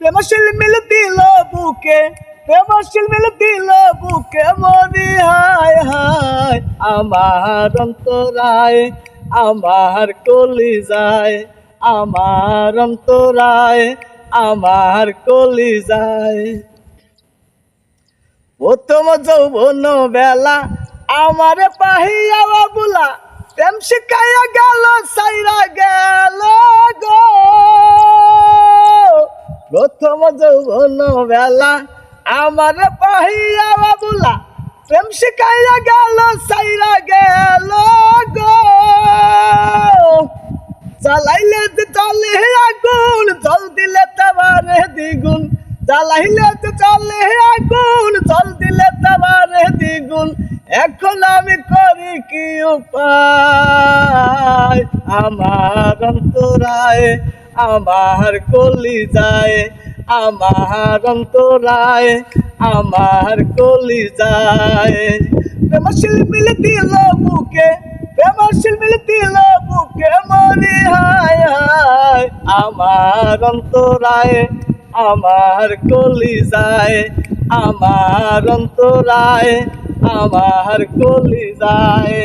প্রেমশীল মিল দিল বুকে, প্রেমশীল মিল দিল বুকে মনি হায় হায়। আমার অন্তরায় আমার কলিজায়, আমার অন্তরায় আমার কলিজায়। প্রথম যৌবন বেলা আমার পাহিয়া বুলা, প্রেম শিখাইয়া গেল সাইরা গেল গো। প্রথম যৌবন বেলা আমার পাহিয়া বুলা, প্রেম শিখাইয়া গেল সাইরা গেল গো। জ্বালাইলে যে চলে আগুন, জল দিলে তাবারে দ্বিগুণ। জ্বালাইলে যে চলে আগুন, জল দিলে তাবারে দ্বিগুণ। এখন আমি করি কি উপায়? আমার অন্তরায় আমার কলিজায়, আমার অন্তরায় আমার কলিজায়। প্রেমশীল মিল দিল বুকে, প্রেমশীল মিল দিল বুকে মরি হায় হায়। আমার অন্তরায় আমার কলিজায়, আমার অন্তরায় আমার কলিজায়।